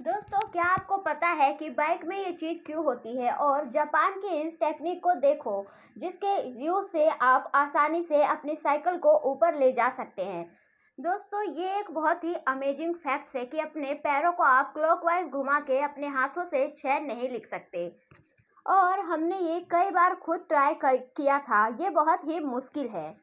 दोस्तों, क्या आपको पता है कि बाइक में ये चीज़ क्यों होती है? और जापान की इस टेक्निक को देखो, जिसके यूज़ से आप आसानी से अपनी साइकिल को ऊपर ले जा सकते हैं। दोस्तों, ये एक बहुत ही अमेजिंग फैक्ट है कि अपने पैरों को आप क्लॉकवाइज घुमा के अपने हाथों से 6 नहीं लिख सकते। और हमने ये कई बार खुद किया था। ये बहुत ही मुश्किल है।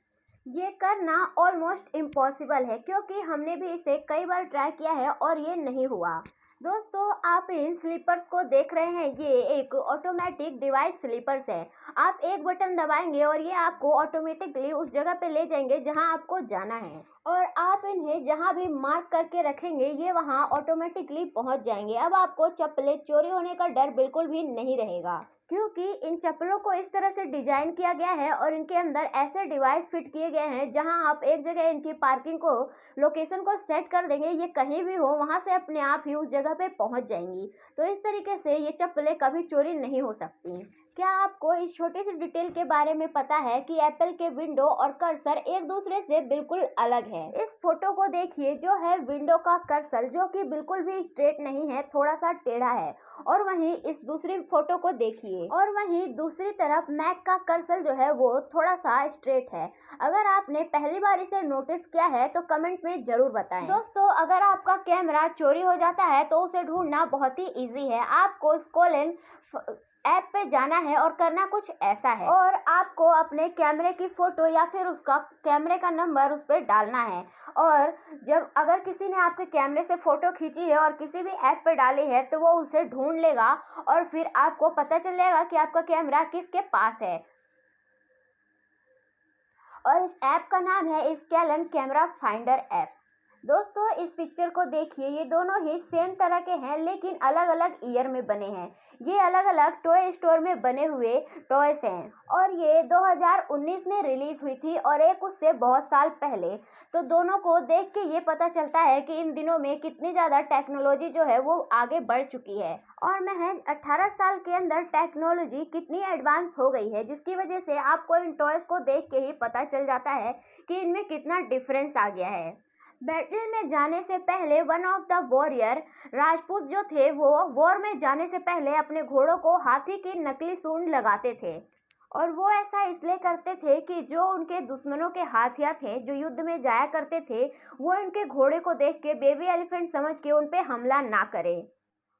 ये करना ऑलमोस्ट इम्पॉसिबल है, क्योंकि हमने भी इसे कई बार ट्राई किया है और ये नहीं हुआ। दोस्तों, आप इन स्लीपर्स को देख रहे हैं। ये एक ऑटोमेटिक डिवाइस स्लीपर्स है। आप एक बटन दबाएंगे और ये आपको ऑटोमेटिकली उस जगह पे ले जाएंगे जहां आपको जाना है। और आप इन्हें जहां भी मार्क करके रखेंगे, ये वहां ऑटोमेटिकली पहुंच जाएंगे। अब आपको चप्पलें चोरी होने का डर बिल्कुल भी नहीं रहेगा, क्योंकि इन चप्पलों को इस तरह से डिजाइन किया गया है और इनके अंदर ऐसे डिवाइस फिट किए गए हैं जहां आप एक जगह इनकी पार्किंग को लोकेशन को सेट कर देंगे, ये कहीं भी हो वहां से अपने आप ही उस जगह पे पहुंच जाएंगी। तो इस तरीके से ये चप्पलें कभी चोरी नहीं हो सकती। क्या आपको इस छोटी सी डिटेल के बारे में पता है कि एप्पल के विंडो और कर्सर एक दूसरे से बिल्कुल अलग है? इस फोटो को देखिए, जो है विंडो का कर्सर, जो कि बिल्कुल भी स्ट्रेट नहीं है, थोड़ा सा टेढ़ा है। और वहीं इस दूसरी फोटो को देखिए, और वहीं दूसरी तरफ मैक का कर्सर जो है वो थोड़ा सा स्ट्रेट है। अगर आपने पहली बार इसे नोटिस किया है तो कमेंट में जरूर बताएं। दोस्तों, अगर आपका कैमरा चोरी हो जाता है तो उसे ढूंढना बहुत ही इजी है। आपको स्कोलेन ऐप पे जाना है और करना कुछ ऐसा है, और आपको अपने कैमरे की फोटो या फिर उसका कैमरे का नंबर उस पर डालना है। और जब अगर किसी ने आपके कैमरे से फोटो खींची है और किसी भी ऐप पे डाली है तो वो उसे ढूंढ लेगा और फिर आपको पता चलेगा कि आपका कैमरा किसके पास है। और इस ऐप का नाम है स्केलन कैमरा फाइंडर ऐप। दोस्तों, इस पिक्चर को देखिए, ये दोनों ही सेम तरह के हैं लेकिन अलग अलग ईयर में बने हैं। ये अलग अलग टॉय स्टोर में बने हुए टॉयस हैं और ये 2019 में रिलीज हुई थी और एक उससे बहुत साल पहले। तो दोनों को देख के ये पता चलता है कि इन दिनों में कितनी ज़्यादा टेक्नोलॉजी जो है वो आगे बढ़ चुकी है और महज 18 साल के अंदर टेक्नोलॉजी कितनी एडवांस हो गई है, जिसकी वजह से आपको इन टॉयस को देख के ही पता चल जाता है कि इनमें कितना डिफरेंस आ गया है। बैटल में जाने से पहले one of the warrior Rajput जो थे वो वॉर में जाने से पहले अपने घोड़ों को हाथी की नकली सूंड लगाते थे। और वो ऐसा इसलिए करते थे कि जो उनके दुश्मनों के हाथिया थे जो युद्ध में जाया करते थे, वो इनके घोड़े को देख के बेबी एलिफेंट समझ के उन पे हमला ना करे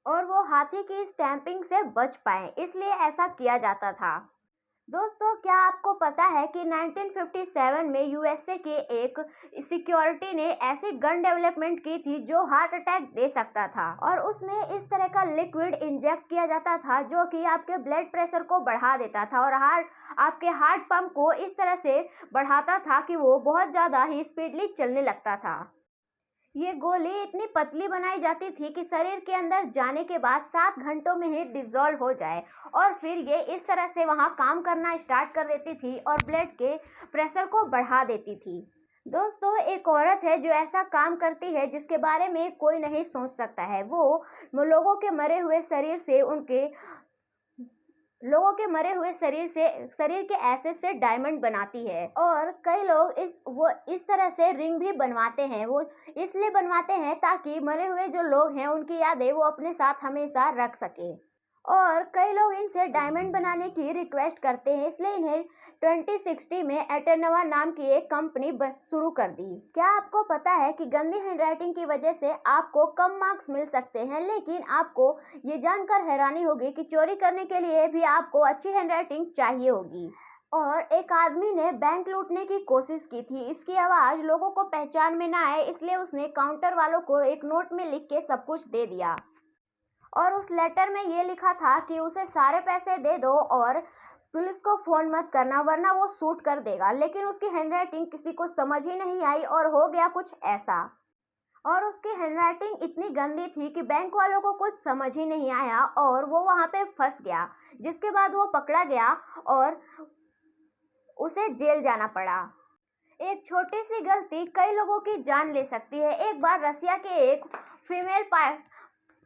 और वो हाथी की स्टैंपिंग से बच पाए, इसलिए ऐसा किया जाता था। दोस्तों, क्या आपको पता है कि 1957 में यूएसए के एक सिक्योरिटी ने ऐसी गन डेवलपमेंट की थी जो हार्ट अटैक दे सकता था, और उसमें इस तरह का लिक्विड इंजेक्ट किया जाता था जो कि आपके ब्लड प्रेशर को बढ़ा देता था और आपके हार्ट पंप को इस तरह से बढ़ाता था कि वो बहुत ज़्यादा ही स्पीडली चलने लगता था। ये गोली इतनी पतली बनाई जाती थी कि शरीर के अंदर जाने के बाद 7 घंटों में ही डिसॉल्व हो जाए और फिर ये इस तरह से वहाँ काम करना स्टार्ट कर देती थी और ब्लड के प्रेशर को बढ़ा देती थी। दोस्तों, एक औरत है जो ऐसा काम करती है जिसके बारे में कोई नहीं सोच सकता है। वो लोगों के मरे हुए शरीर के एसिड से डायमंड बनाती है और कई लोग इस तरह से रिंग भी बनवाते हैं। वो इसलिए बनवाते हैं ताकि मरे हुए जो लोग हैं उनकी यादें वो अपने साथ हमेशा रख सके। और कई लोग इनसे डायमंड बनाने की रिक्वेस्ट करते हैं, इसलिए इन्हें 2060 में एटर्नवा नाम की एक कंपनी शुरू कर दी। क्या आपको पता है कि गंदी हैंडराइटिंग की वजह से आपको कम मार्क्स मिल सकते हैं, लेकिन आपको ये जानकर हैरानी होगी कि चोरी करने के लिए भी आपको अच्छी हैंडराइटिंग चाहिए होगी। और एक आदमी ने बैंक लूटने की कोशिश की थी। इसकी आवाज़ लोगों को पहचान में ना आए, इसलिए उसने काउंटर वालों को एक नोट में लिख के सब कुछ दे दिया और उस लेटर में ये लिखा था कि उसे सारे पैसे दे दो और पुलिस को फोन मत करना वरना वो शूट कर देगा। लेकिन उसकी हैंडराइटिंग किसी को समझ ही नहीं आई और हो गया कुछ ऐसा। और उसकी हैंडराइटिंग इतनी गंदी थी कि बैंक वालों को कुछ समझ ही नहीं आया और वो वहाँ पे फंस गया, जिसके बाद वो पकड़ा गया और उसे जेल जाना पड़ा। एक छोटी सी गलती कई लोगों की जान ले सकती है। एक बार रसिया के एक फीमेल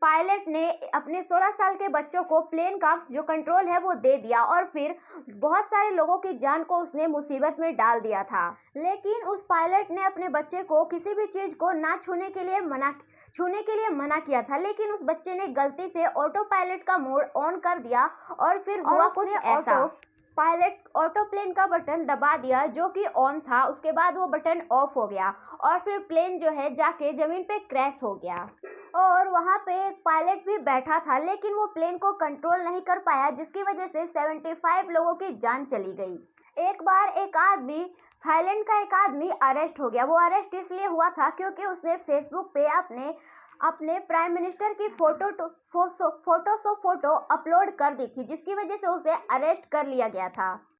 पायलट ने अपने 16 साल के बच्चों को प्लेन का जो कंट्रोल है वो दे दिया और फिर बहुत सारे लोगों की जान को उसने मुसीबत में डाल दिया था। लेकिन उस पायलट ने अपने बच्चे को किसी भी चीज़ को ना छूने के लिए मना छूने के लिए मना किया था, लेकिन उस बच्चे ने गलती से ऑटो पायलट का मोड ऑन कर दिया और फिर हुआ कुछ ऐसा। पायलट ऑटो प्लेन का बटन दबा दिया जो कि ऑन था, उसके बाद वो बटन ऑफ हो गया और फिर प्लेन जो है जाके जमीन पे क्रैश हो गया। और वहाँ पे एक पायलट भी बैठा था, लेकिन वो प्लेन को कंट्रोल नहीं कर पाया, जिसकी वजह से 75 लोगों की जान चली गई। एक बार एक आदमी, थाईलैंड का एक आदमी अरेस्ट हो गया। वो अरेस्ट इसलिए हुआ था क्योंकि उसने फेसबुक पे अपने प्राइम मिनिस्टर की फोटो अपलोड कर दी थी, जिसकी वजह से उसे अरेस्ट कर लिया गया था।